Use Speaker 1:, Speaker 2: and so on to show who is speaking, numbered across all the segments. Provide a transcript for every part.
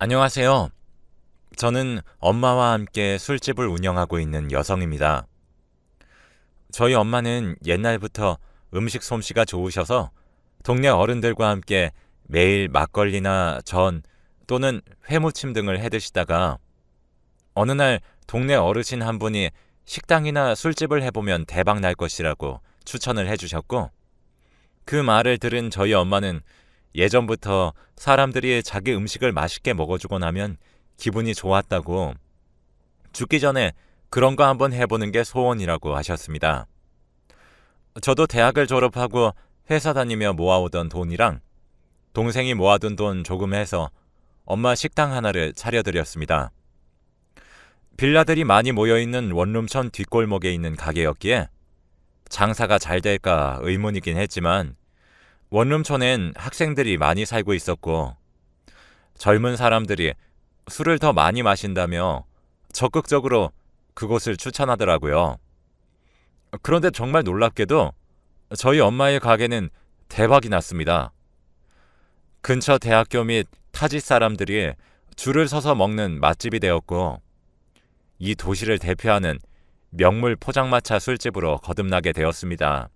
Speaker 1: 안녕하세요. 저는 엄마와 함께 술집을 운영하고 있는 여성입니다. 저희 엄마는 옛날부터 음식 솜씨가 좋으셔서 동네 어른들과 함께 매일 막걸리나 전 또는 회무침 등을 해 드시다가 어느 날 동네 어르신 한 분이 식당이나 술집을 해보면 대박 날 것이라고 추천을 해주셨고, 그 말을 들은 저희 엄마는 예전부터 사람들이 자기 음식을 맛있게 먹어주고 나면 기분이 좋았다고 죽기 전에 그런 거 한번 해보는 게 소원이라고 하셨습니다. 저도 대학을 졸업하고 회사 다니며 모아오던 돈이랑 동생이 모아둔 돈 조금 해서 엄마 식당 하나를 차려드렸습니다. 빌라들이 많이 모여있는 원룸촌 뒷골목에 있는 가게였기에 장사가 잘 될까 의문이긴 했지만, 원룸촌엔 학생들이 많이 살고 있었고 젊은 사람들이 술을 더 많이 마신다며 적극적으로 그곳을 추천하더라고요. 그런데 정말 놀랍게도 저희 엄마의 가게는 대박이 났습니다. 근처 대학교 및 타지 사람들이 줄을 서서 먹는 맛집이 되었고, 이 도시를 대표하는 명물 포장마차 술집으로 거듭나게 되었습니다.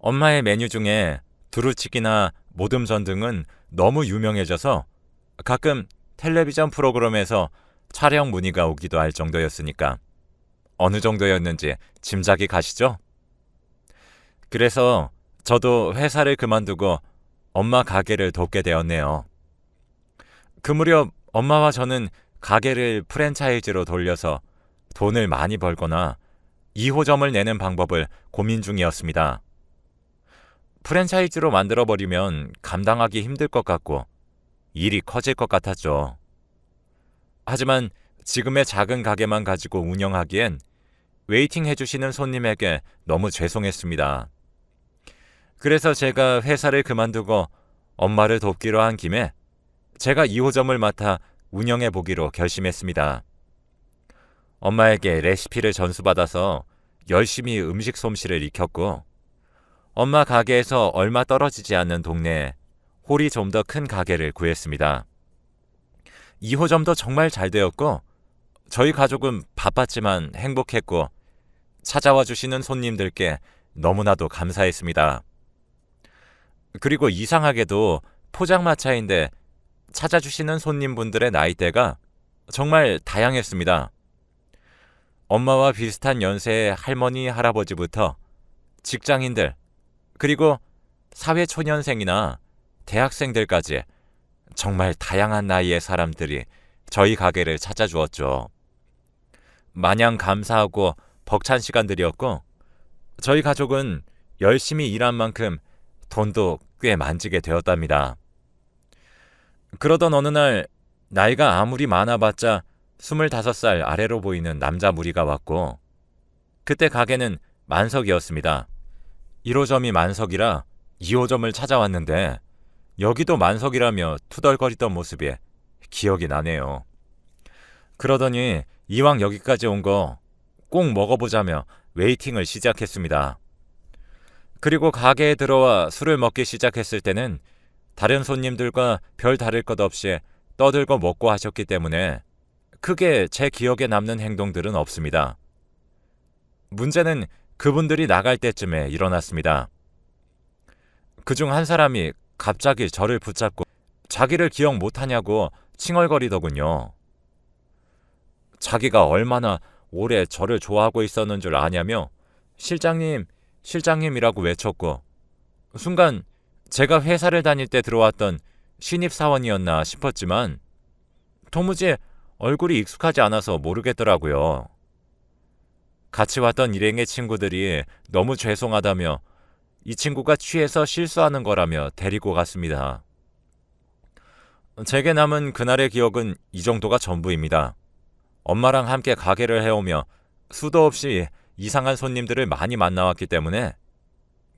Speaker 1: 엄마의 메뉴 중에 두루치기나 모듬전 등은 너무 유명해져서 가끔 텔레비전 프로그램에서 촬영 문의가 오기도 할 정도였으니까 어느 정도였는지 짐작이 가시죠? 그래서 저도 회사를 그만두고 엄마 가게를 돕게 되었네요. 그 무렵 엄마와 저는 가게를 프랜차이즈로 돌려서 돈을 많이 벌거나 2호점을 내는 방법을 고민 중이었습니다. 프랜차이즈로 만들어버리면 감당하기 힘들 것 같고 일이 커질 것 같았죠. 하지만 지금의 작은 가게만 가지고 운영하기엔 웨이팅 해주시는 손님에게 너무 죄송했습니다. 그래서 제가 회사를 그만두고 엄마를 돕기로 한 김에 제가 2호점을 맡아 운영해보기로 결심했습니다. 엄마에게 레시피를 전수받아서 열심히 음식 솜씨를 익혔고, 엄마 가게에서 얼마 떨어지지 않는 동네에 홀이 좀 더 큰 가게를 구했습니다. 2호점도 정말 잘 되었고 저희 가족은 바빴지만 행복했고 찾아와 주시는 손님들께 너무나도 감사했습니다. 그리고 이상하게도 포장마차인데 찾아주시는 손님분들의 나이대가 정말 다양했습니다. 엄마와 비슷한 연세의 할머니, 할아버지부터 직장인들, 그리고 사회초년생이나 대학생들까지 정말 다양한 나이의 사람들이 저희 가게를 찾아주었죠. 마냥 감사하고 벅찬 시간들이었고, 저희 가족은 열심히 일한 만큼 돈도 꽤 만지게 되었답니다. 그러던 어느 날 나이가 아무리 많아봤자 25살 아래로 보이는 남자 무리가 왔고, 그때 가게는 만석이었습니다. 1호점이 만석이라 2호점을 찾아왔는데 여기도 만석이라며 투덜거리던 모습이 기억이 나네요. 그러더니 이왕 여기까지 온 거 꼭 먹어보자며 웨이팅을 시작했습니다. 그리고 가게에 들어와 술을 먹기 시작했을 때는 다른 손님들과 별 다를 것 없이 떠들고 먹고 하셨기 때문에 크게 제 기억에 남는 행동들은 없습니다. 문제는 그분들이 나갈 때쯤에 일어났습니다. 그중 한 사람이 갑자기 저를 붙잡고 자기를 기억 못하냐고 칭얼거리더군요. 자기가 얼마나 오래 저를 좋아하고 있었는 줄 아냐며 실장님, 실장님이라고 외쳤고, 순간 제가 회사를 다닐 때 들어왔던 신입사원이었나 싶었지만 도무지 얼굴이 익숙하지 않아서 모르겠더라고요. 같이 왔던 일행의 친구들이 너무 죄송하다며 이 친구가 취해서 실수하는 거라며 데리고 갔습니다. 제게 남은 그날의 기억은 이 정도가 전부입니다. 엄마랑 함께 가게를 해오며 수도 없이 이상한 손님들을 많이 만나왔기 때문에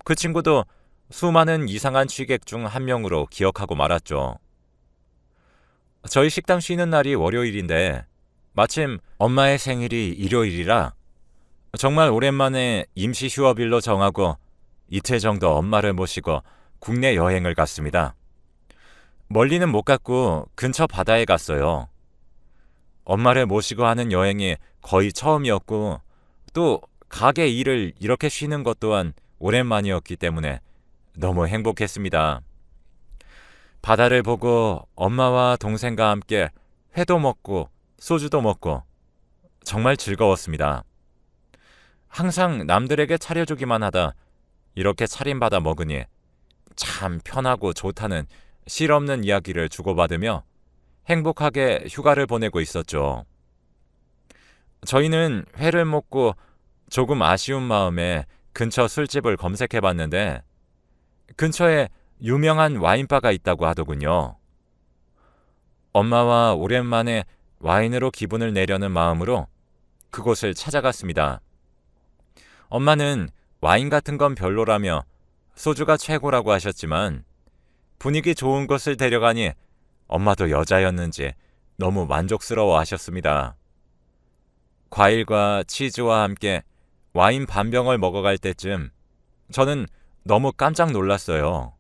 Speaker 1: 그 친구도 수많은 이상한 취객 중 한 명으로 기억하고 말았죠. 저희 식당 쉬는 날이 월요일인데 마침 엄마의 생일이 일요일이라 정말 오랜만에 임시 휴업일로 정하고 이틀 정도 엄마를 모시고 국내 여행을 갔습니다. 멀리는 못 갔고 근처 바다에 갔어요. 엄마를 모시고 하는 여행이 거의 처음이었고 또 가게 일을 이렇게 쉬는 것 또한 오랜만이었기 때문에 너무 행복했습니다. 바다를 보고 엄마와 동생과 함께 회도 먹고 소주도 먹고 정말 즐거웠습니다. 항상 남들에게 차려주기만 하다 이렇게 차림받아 먹으니 참 편하고 좋다는 실없는 이야기를 주고받으며 행복하게 휴가를 보내고 있었죠. 저희는 회를 먹고 조금 아쉬운 마음에 근처 술집을 검색해 봤는데 근처에 유명한 와인바가 있다고 하더군요. 엄마와 오랜만에 와인으로 기분을 내려는 마음으로 그곳을 찾아갔습니다. 엄마는 와인 같은 건 별로라며 소주가 최고라고 하셨지만 분위기 좋은 곳을 데려가니 엄마도 여자였는지 너무 만족스러워 하셨습니다. 과일과 치즈와 함께 와인 반 병을 먹어갈 때쯤 저는 너무 깜짝 놀랐어요.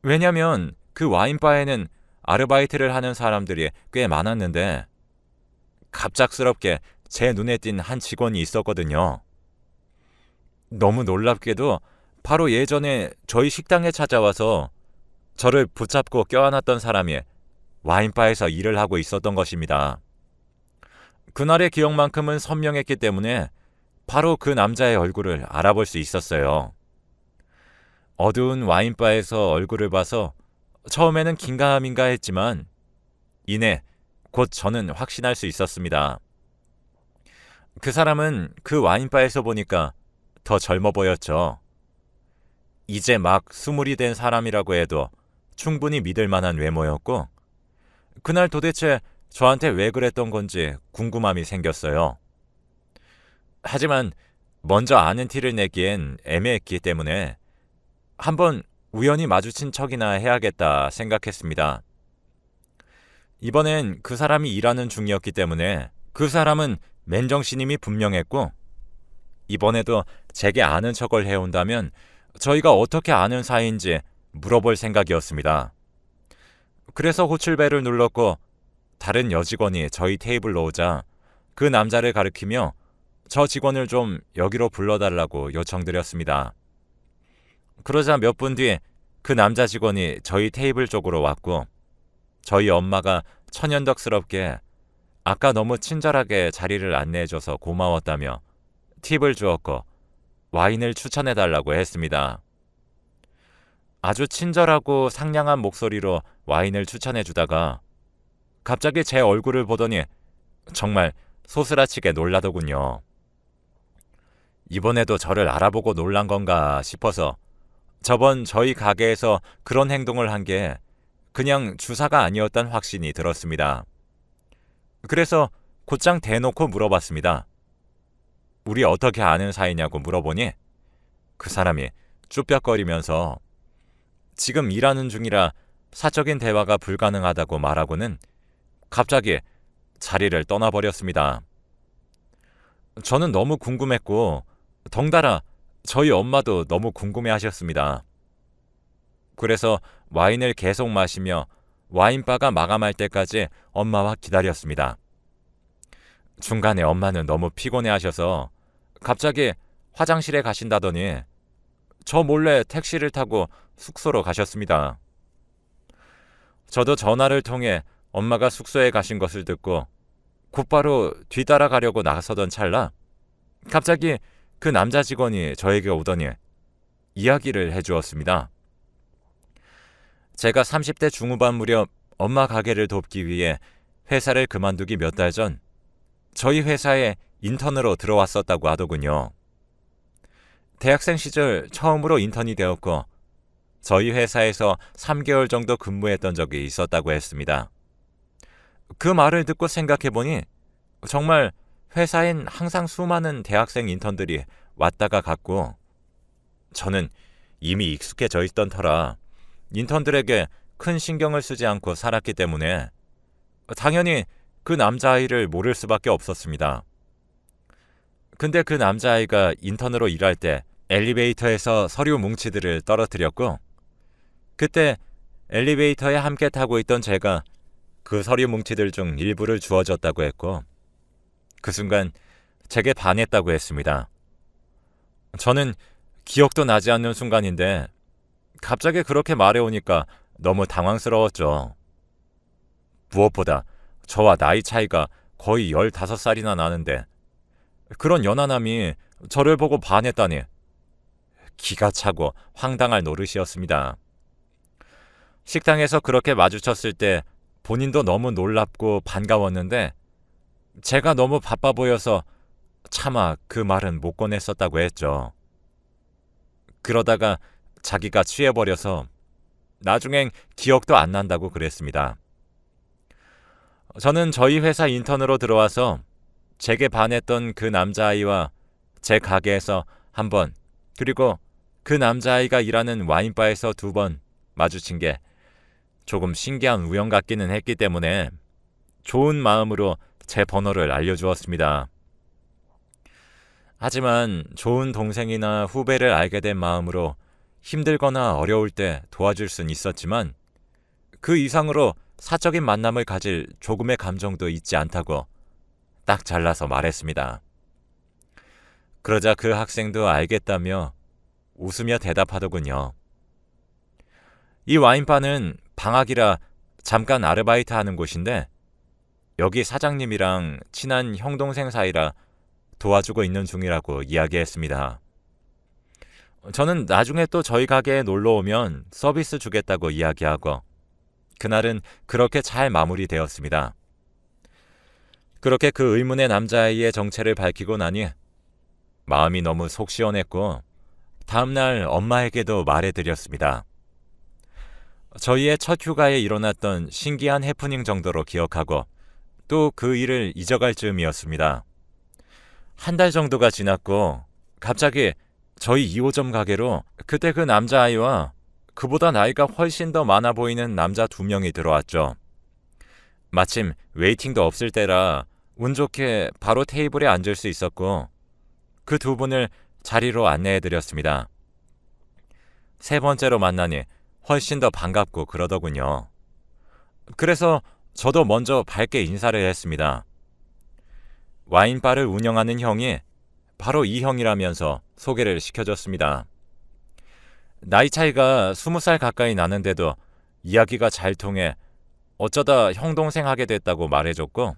Speaker 1: 왜냐면 그 와인바에는 아르바이트를 하는 사람들이 꽤 많았는데 갑작스럽게 제 눈에 띈 한 직원이 있었거든요. 너무 놀랍게도 바로 예전에 저희 식당에 찾아와서 저를 붙잡고 껴안았던 사람이 와인바에서 일을 하고 있었던 것입니다. 그날의 기억만큼은 선명했기 때문에 바로 그 남자의 얼굴을 알아볼 수 있었어요. 어두운 와인바에서 얼굴을 봐서 처음에는 긴가민가 했지만 이내 곧 저는 확신할 수 있었습니다. 그 사람은 그 와인바에서 보니까 더 젊어 보였죠. 이제 막 20이 된 사람이라고 해도 충분히 믿을 만한 외모였고 그날 도대체 저한테 왜 그랬던 건지 궁금함이 생겼어요. 하지만 먼저 아는 티를 내기엔 애매했기 때문에 한번 우연히 마주친 척이나 해야겠다 생각했습니다. 이번엔 그 사람이 일하는 중이었기 때문에 그 사람은 맨정신임이 분명했고 이번에도 제게 아는 척을 해온다면 저희가 어떻게 아는 사이인지 물어볼 생각이었습니다. 그래서 호출벨을 눌렀고 다른 여직원이 저희 테이블로 오자 그 남자를 가리키며 저 직원을 좀 여기로 불러달라고 요청드렸습니다. 그러자 몇 분 뒤 그 남자 직원이 저희 테이블 쪽으로 왔고 저희 엄마가 천연덕스럽게 아까 너무 친절하게 자리를 안내해줘서 고마웠다며 팁을 주었고 와인을 추천해달라고 했습니다. 아주 친절하고 상냥한 목소리로 와인을 추천해주다가 갑자기 제 얼굴을 보더니 정말 소스라치게 놀라더군요. 이번에도 저를 알아보고 놀란 건가 싶어서 저번 저희 가게에서 그런 행동을 한 게 그냥 주사가 아니었단 확신이 들었습니다. 그래서 곧장 대놓고 물어봤습니다. 우리 어떻게 아는 사이냐고 물어보니 그 사람이 쭈뼛거리면서 지금 일하는 중이라 사적인 대화가 불가능하다고 말하고는 갑자기 자리를 떠나버렸습니다. 저는 너무 궁금했고 덩달아 저희 엄마도 너무 궁금해하셨습니다. 그래서 와인을 계속 마시며 와인바가 마감할 때까지 엄마와 기다렸습니다. 중간에 엄마는 너무 피곤해하셔서 갑자기 화장실에 가신다더니 저 몰래 택시를 타고 숙소로 가셨습니다. 저도 전화를 통해 엄마가 숙소에 가신 것을 듣고 곧바로 뒤따라가려고 나서던 찰나 갑자기 그 남자 직원이 저에게 오더니 이야기를 해주었습니다. 제가 30대 중후반 무렵 엄마 가게를 돕기 위해 회사를 그만두기 몇 달 전 저희 회사에 인턴으로 들어왔었다고 하더군요. 대학생 시절 처음으로 인턴이 되었고 저희 회사에서 3개월 정도 근무했던 적이 있었다고 했습니다. 그 말을 듣고 생각해보니 정말 회사엔 항상 수많은 대학생 인턴들이 왔다가 갔고 저는 이미 익숙해져 있던 터라 인턴들에게 큰 신경을 쓰지 않고 살았기 때문에 당연히 그 남자아이를 모를 수밖에 없었습니다. 근데 그 남자아이가 인턴으로 일할 때 엘리베이터에서 서류 뭉치들을 떨어뜨렸고 그때 엘리베이터에 함께 타고 있던 제가 그 서류 뭉치들 중 일부를 주어줬다고 했고 그 순간 제게 반했다고 했습니다. 저는 기억도 나지 않는 순간인데 갑자기 그렇게 말해오니까 너무 당황스러웠죠. 무엇보다 저와 나이 차이가 거의 15살이나 나는데 그런 연하남이 저를 보고 반했다니 기가 차고 황당할 노릇이었습니다. 식당에서 그렇게 마주쳤을 때 본인도 너무 놀랍고 반가웠는데 제가 너무 바빠 보여서 차마 그 말은 못 꺼냈었다고 했죠. 그러다가 자기가 취해버려서 나중엔 기억도 안 난다고 그랬습니다. 저는 저희 회사 인턴으로 들어와서 제게 반했던 그 남자아이와 제 가게에서 한 번, 그리고 그 남자아이가 일하는 와인바에서 2번 마주친 게 조금 신기한 우연 같기는 했기 때문에 좋은 마음으로 제 번호를 알려주었습니다. 하지만 좋은 동생이나 후배를 알게 된 마음으로 힘들거나 어려울 때 도와줄 순 있었지만 그 이상으로 사적인 만남을 가질 조금의 감정도 있지 않다고 딱 잘라서 말했습니다. 그러자 그 학생도 알겠다며 웃으며 대답하더군요. 이 와인바는 방학이라 잠깐 아르바이트 하는 곳인데 여기 사장님이랑 친한 형동생 사이라 도와주고 있는 중이라고 이야기했습니다. 저는 나중에 또 저희 가게에 놀러 오면 서비스 주겠다고 이야기하고 그날은 그렇게 잘 마무리되었습니다. 그렇게 그 의문의 남자아이의 정체를 밝히고 나니 마음이 너무 속 시원했고 다음날 엄마에게도 말해드렸습니다. 저희의 첫 휴가에 일어났던 신기한 해프닝 정도로 기억하고 또 그 일을 잊어갈 즈음이었습니다. 한 달 정도가 지났고 갑자기 저희 2호점 가게로 그때 그 남자아이와 그보다 나이가 훨씬 더 많아 보이는 남자 2명이 들어왔죠. 마침 웨이팅도 없을 때라 운 좋게 바로 테이블에 앉을 수 있었고 그 2분을 자리로 안내해드렸습니다. 3번째로 만나니 훨씬 더 반갑고 그러더군요. 그래서 저도 먼저 밝게 인사를 했습니다. 와인바를 운영하는 형이 바로 이 형이라면서 소개를 시켜줬습니다. 나이 차이가 20살 가까이 나는데도 이야기가 잘 통해 어쩌다 형동생 하게 됐다고 말해줬고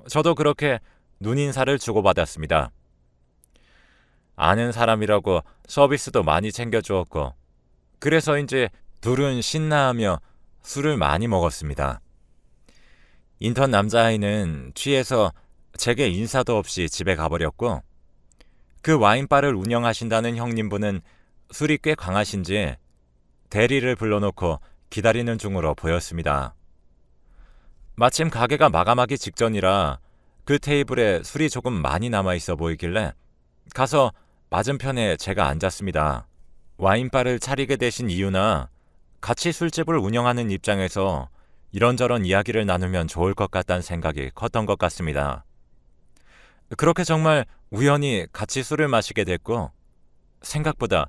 Speaker 1: 저도 그렇게 눈인사를 주고받았습니다. 아는 사람이라고 서비스도 많이 챙겨주었고 그래서인지 둘은 신나하며 술을 많이 먹었습니다. 인턴 남자아이는 취해서 제게 인사도 없이 집에 가버렸고 그 와인바를 운영하신다는 형님분은 술이 꽤 강하신지 대리를 불러놓고 기다리는 중으로 보였습니다. 마침 가게가 마감하기 직전이라 그 테이블에 술이 조금 많이 남아있어 보이길래 가서 맞은편에 제가 앉았습니다. 와인바를 차리게 되신 이유나 같이 술집을 운영하는 입장에서 이런저런 이야기를 나누면 좋을 것 같다는 생각이 컸던 것 같습니다. 그렇게 정말 우연히 같이 술을 마시게 됐고 생각보다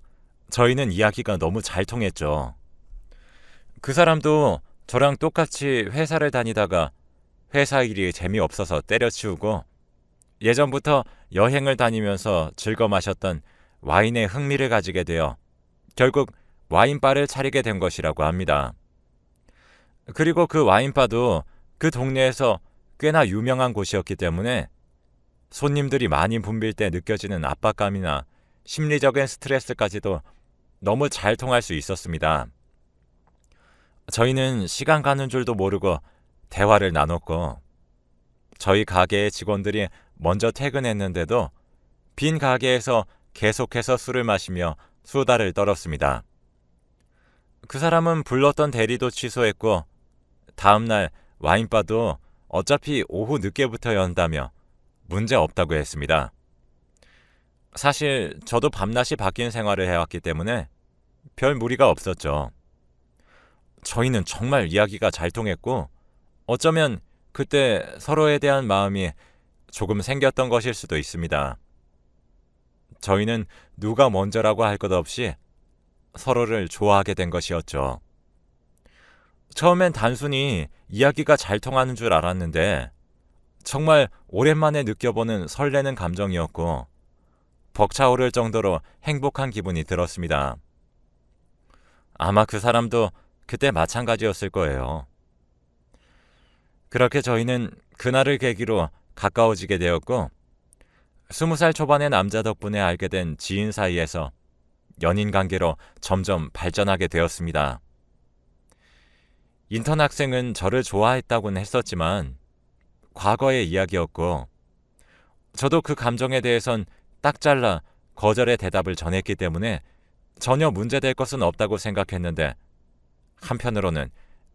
Speaker 1: 저희는 이야기가 너무 잘 통했죠. 그 사람도 저랑 똑같이 회사를 다니다가 회사 일이 재미없어서 때려치우고 예전부터 여행을 다니면서 즐겨 마셨던 와인에 흥미를 가지게 되어 결국 와인바를 차리게 된 것이라고 합니다. 그리고 그 와인바도 그 동네에서 꽤나 유명한 곳이었기 때문에 손님들이 많이 붐빌 때 느껴지는 압박감이나 심리적인 스트레스까지도 너무 잘 통할 수 있었습니다. 저희는 시간 가는 줄도 모르고 대화를 나눴고 저희 가게의 직원들이 먼저 퇴근했는데도 빈 가게에서 계속해서 술을 마시며 수다를 떨었습니다. 그 사람은 불렀던 대리도 취소했고 다음날 와인바도 어차피 오후 늦게부터 연다며 문제 없다고 했습니다. 사실 저도 밤낮이 바뀐 생활을 해왔기 때문에 별 무리가 없었죠. 저희는 정말 이야기가 잘 통했고 어쩌면 그때 서로에 대한 마음이 조금 생겼던 것일 수도 있습니다. 저희는 누가 먼저라고 할 것 없이 서로를 좋아하게 된 것이었죠. 처음엔 단순히 이야기가 잘 통하는 줄 알았는데 정말 오랜만에 느껴보는 설레는 감정이었고 벅차오를 정도로 행복한 기분이 들었습니다. 아마 그 사람도 그때 마찬가지였을 거예요. 그렇게 저희는 그날을 계기로 가까워지게 되었고 20살 초반의 남자 덕분에 알게 된 지인 사이에서 연인 관계로 점점 발전하게 되었습니다. 인턴 학생은 저를 좋아했다고는 했었지만 과거의 이야기였고 저도 그 감정에 대해선 딱 잘라 거절의 대답을 전했기 때문에 전혀 문제될 것은 없다고 생각했는데 한편으로는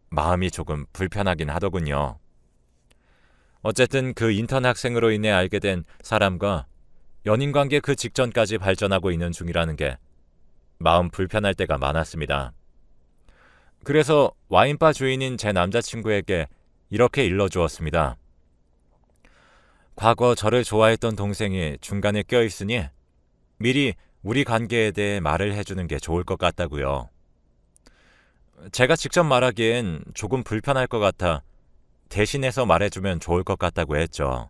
Speaker 1: 마음이 조금 불편하긴 하더군요. 어쨌든 그 인턴 학생으로 인해 알게 된 사람과 연인관계 그 직전까지 발전하고 있는 중이라는 게 마음 불편할 때가 많았습니다. 그래서 와인바 주인인 제 남자친구에게 이렇게 일러주었습니다. 과거 저를 좋아했던 동생이 중간에 껴있으니 미리 우리 관계에 대해 말을 해주는 게 좋을 것 같다고요. 제가 직접 말하기엔 조금 불편할 것 같아 대신해서 말해주면 좋을 것 같다고 했죠.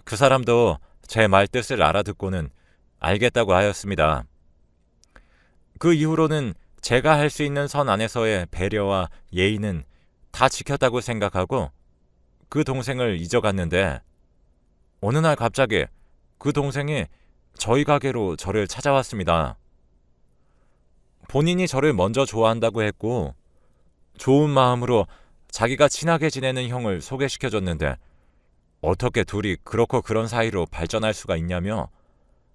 Speaker 1: 그 사람도 제 말 뜻을 알아듣고는 알겠다고 하였습니다. 그 이후로는 제가 할 수 있는 선 안에서의 배려와 예의는 다 지켰다고 생각하고 그 동생을 잊어갔는데 어느 날 갑자기 그 동생이 저희 가게로 저를 찾아왔습니다. 본인이 저를 먼저 좋아한다고 했고 좋은 마음으로 자기가 친하게 지내는 형을 소개시켜줬는데 어떻게 둘이 그렇고 그런 사이로 발전할 수가 있냐며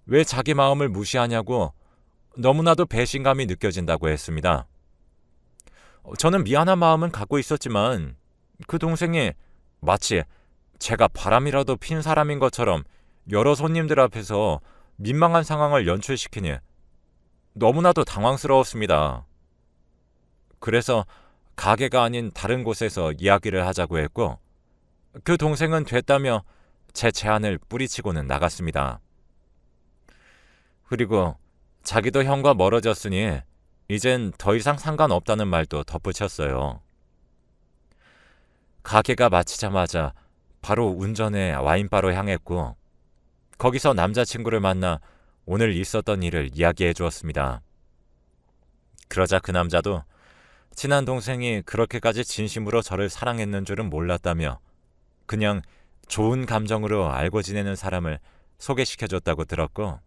Speaker 1: 왜 자기 마음을 무시하냐고 너무나도 배신감이 느껴진다고 했습니다. 저는 미안한 마음은 갖고 있었지만 그 동생이 마치 제가 바람이라도 핀 사람인 것처럼 여러 손님들 앞에서 민망한 상황을 연출시키니 너무나도 당황스러웠습니다. 그래서 가게가 아닌 다른 곳에서 이야기를 하자고 했고 그 동생은 됐다며 제 제안을 뿌리치고는 나갔습니다. 그리고 자기도 형과 멀어졌으니 이젠 더 이상 상관없다는 말도 덧붙였어요. 가게가 마치자마자 바로 운전해 와인바로 향했고 거기서 남자친구를 만나 오늘 있었던 일을 이야기해 주었습니다. 그러자 그 남자도 친한 동생이 그렇게까지 진심으로 저를 사랑했는 줄은 몰랐다며 그냥 좋은 감정으로 알고 지내는 사람을 소개시켜줬다고 들었고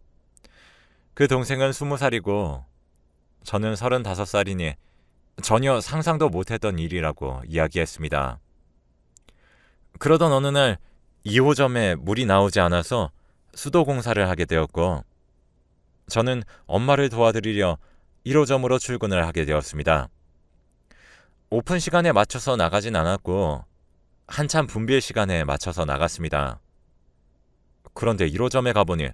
Speaker 1: 그 동생은 20살이고 저는 35살이니 전혀 상상도 못했던 일이라고 이야기했습니다. 그러던 어느 날 2호점에 물이 나오지 않아서 수도 공사를 하게 되었고 저는 엄마를 도와드리려 1호점으로 출근을 하게 되었습니다. 오픈 시간에 맞춰서 나가진 않았고 한참 분빌 시간에 맞춰서 나갔습니다. 그런데 1호점에 가보니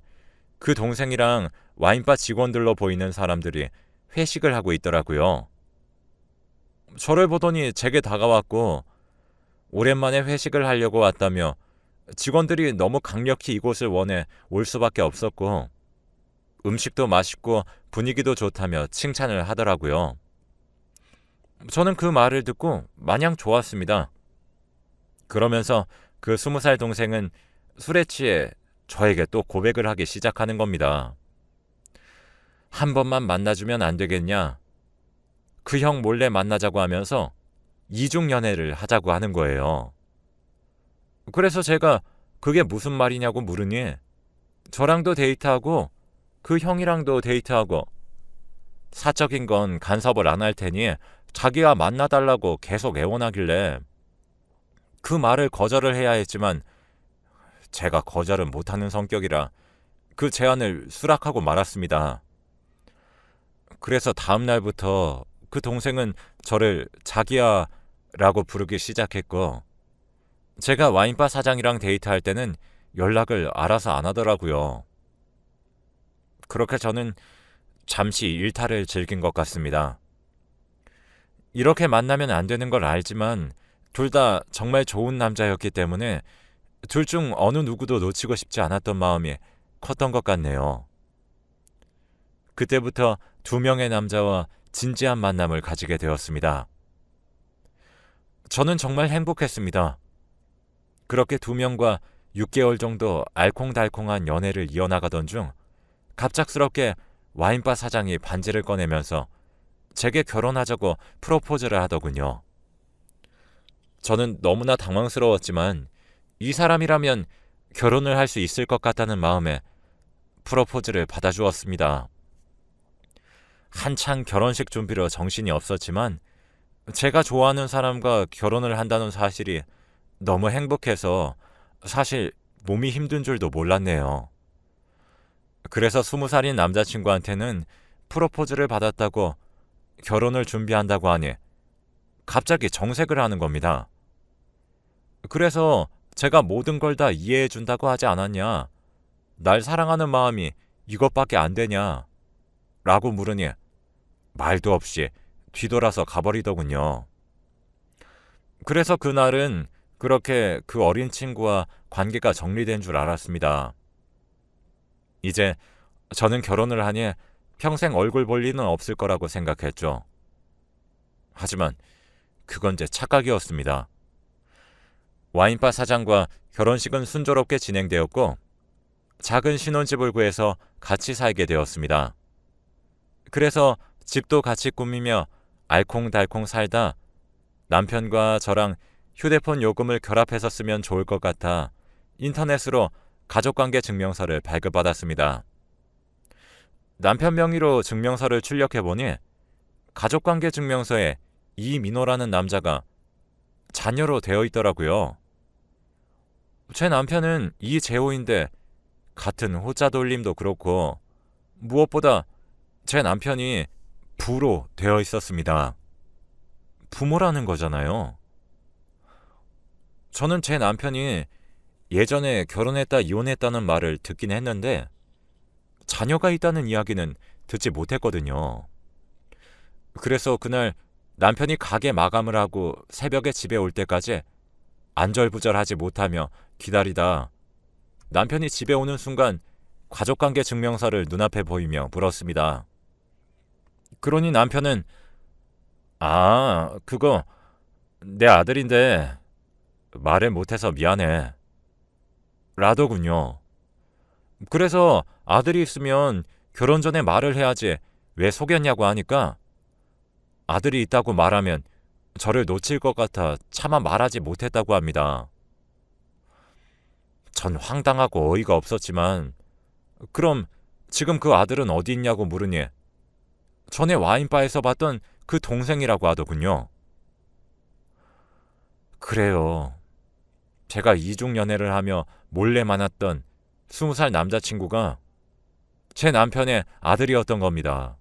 Speaker 1: 그 동생이랑 와인바 직원들로 보이는 사람들이 회식을 하고 있더라고요. 저를 보더니 제게 다가왔고 오랜만에 회식을 하려고 왔다며 직원들이 너무 강력히 이곳을 원해 올 수밖에 없었고 음식도 맛있고 분위기도 좋다며 칭찬을 하더라고요. 저는 그 말을 듣고 마냥 좋았습니다. 그러면서 그 20살 동생은 술에 취해 저에게 또 고백을 하기 시작하는 겁니다. 한 번만 만나주면 안 되겠냐? 그 형 몰래 만나자고 하면서 이중연애를 하자고 하는 거예요. 그래서 제가 그게 무슨 말이냐고 물으니 저랑도 데이트하고 그 형이랑도 데이트하고 사적인 건 간섭을 안 할 테니 자기가 만나달라고 계속 애원하길래 그 말을 거절을 해야 했지만 제가 거절은 못하는 성격이라 그 제안을 수락하고 말았습니다. 그래서 다음 날부터 그 동생은 저를 자기야라고 부르기 시작했고 제가 와인바 사장이랑 데이트할 때는 연락을 알아서 안 하더라고요. 그렇게 저는 잠시 일탈을 즐긴 것 같습니다. 이렇게 만나면 안 되는 걸 알지만 둘 다 정말 좋은 남자였기 때문에 둘 중 어느 누구도 놓치고 싶지 않았던 마음이 컸던 것 같네요. 그때부터 2명의 남자와 진지한 만남을 가지게 되었습니다. 저는 정말 행복했습니다. 그렇게 두 명과 6개월 정도 알콩달콩한 연애를 이어나가던 중 갑작스럽게 와인바 사장이 반지를 꺼내면서 제게 결혼하자고 프로포즈를 하더군요. 저는 너무나 당황스러웠지만 이 사람이라면 결혼을 할 수 있을 것 같다는 마음에 프로포즈를 받아주었습니다. 한창 결혼식 준비로 정신이 없었지만 제가 좋아하는 사람과 결혼을 한다는 사실이 너무 행복해서 사실 몸이 힘든 줄도 몰랐네요. 그래서 20살인 남자친구한테는 프로포즈를 받았다고 결혼을 준비한다고 하니 갑자기 정색을 하는 겁니다. 그래서 제가 모든 걸 다 이해해 준다고 하지 않았냐? 날 사랑하는 마음이 이것밖에 안 되냐? 라고 물으니 말도 없이 뒤돌아서 가버리더군요. 그래서 그날은 그렇게 그 어린 친구와 관계가 정리된 줄 알았습니다. 이제 저는 결혼을 하니 평생 얼굴 볼 리는 없을 거라고 생각했죠. 하지만 그건 제 착각이었습니다. 와인바 사장과 결혼식은 순조롭게 진행되었고 작은 신혼집을 구해서 같이 살게 되었습니다. 그래서 집도 같이 꾸미며 알콩달콩 살다 남편과 저랑 휴대폰 요금을 결합해서 쓰면 좋을 것 같아 인터넷으로 가족관계 증명서를 발급받았습니다. 남편 명의로 증명서를 출력해보니 가족관계 증명서에 이민호라는 남자가 자녀로 되어 있더라고요. 제 남편은 이재호인데 같은 호자 돌림도 그렇고 무엇보다 제 남편이 부로 되어 있었습니다. 부모라는 거잖아요. 저는 제 남편이 예전에 결혼했다 이혼했다는 말을 듣긴 했는데 자녀가 있다는 이야기는 듣지 못했거든요. 그래서 그날 남편이 가게 마감을 하고 새벽에 집에 올 때까지 안절부절하지 못하며 기다리다 남편이 집에 오는 순간 가족관계 증명서를 눈앞에 보이며 물었습니다. 그러니 남편은 그거 내 아들인데 말을 못해서 미안해 라더군요. 그래서 아들이 있으면 결혼 전에 말을 해야지 왜 속였냐고 하니까 아들이 있다고 말하면 저를 놓칠 것 같아 차마 말하지 못했다고 합니다. 전 황당하고 어이가 없었지만 그럼 지금 그 아들은 어디 있냐고 물으니 전에 와인바에서 봤던 그 동생이라고 하더군요. 그래요. 제가 이중 연애를 하며 몰래 만났던 20살 남자친구가 제 남편의 아들이었던 겁니다.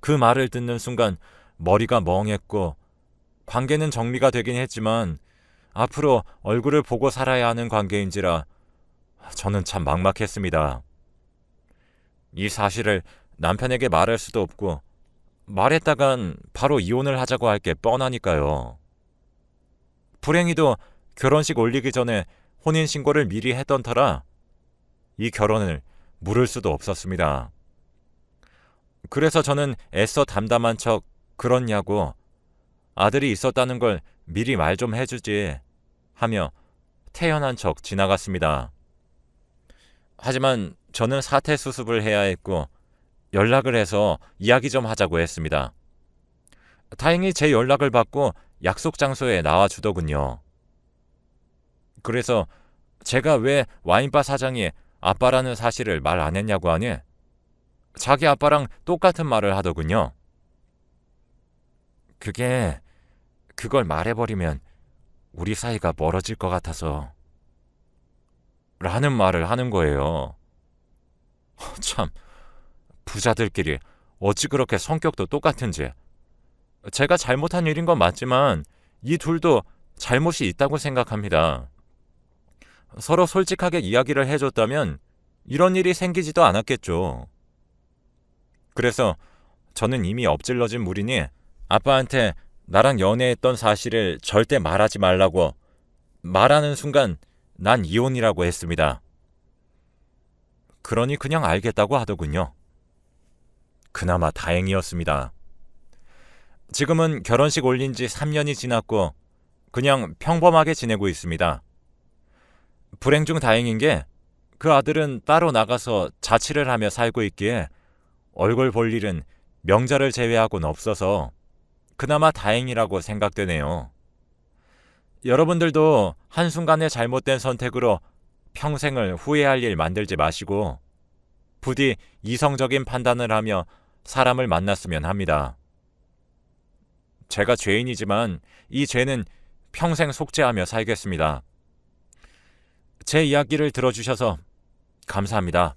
Speaker 1: 그 말을 듣는 순간 머리가 멍했고 관계는 정리가 되긴 했지만 앞으로 얼굴을 보고 살아야 하는 관계인지라 저는 참 막막했습니다. 이 사실을 남편에게 말할 수도 없고 말했다간 바로 이혼을 하자고 할 게 뻔하니까요. 불행히도 결혼식 올리기 전에 혼인신고를 미리 했던 터라 이 결혼을 물을 수도 없었습니다. 그래서 저는 애써 담담한 척 그렇냐고 아들이 있었다는 걸 미리 말 좀 해주지 하며 태연한 척 지나갔습니다. 하지만 저는 사퇴 수습을 해야 했고 연락을 해서 이야기 좀 하자고 했습니다. 다행히 제 연락을 받고 약속 장소에 나와주더군요. 그래서 제가 왜 와인바 사장이 아빠라는 사실을 말 안 했냐고 하니 자기 아빠랑 똑같은 말을 하더군요. 그걸 말해버리면 우리 사이가 멀어질 것 같아서 라는 말을 하는 거예요. 참, 부자들끼리 어찌 그렇게 성격도 똑같은지. 제가 잘못한 일인 건 맞지만 이 둘도 잘못이 있다고 생각합니다. 서로 솔직하게 이야기를 해줬다면 이런 일이 생기지도 않았겠죠. 그래서 저는 이미 엎질러진 물이니 아빠한테 나랑 연애했던 사실을 절대 말하지 말라고 말하는 순간 난 이혼이라고 했습니다. 그러니 그냥 알겠다고 하더군요. 그나마 다행이었습니다. 지금은 결혼식 올린 지 3년이 지났고 그냥 평범하게 지내고 있습니다. 불행 중 다행인 게 그 아들은 따로 나가서 자취를 하며 살고 있기에 얼굴 볼 일은 명절을 제외하고는 없어서 그나마 다행이라고 생각되네요. 여러분들도 한순간의 잘못된 선택으로 평생을 후회할 일 만들지 마시고 부디 이성적인 판단을 하며 사람을 만났으면 합니다. 제가 죄인이지만 이 죄는 평생 속죄하며 살겠습니다. 제 이야기를 들어주셔서 감사합니다.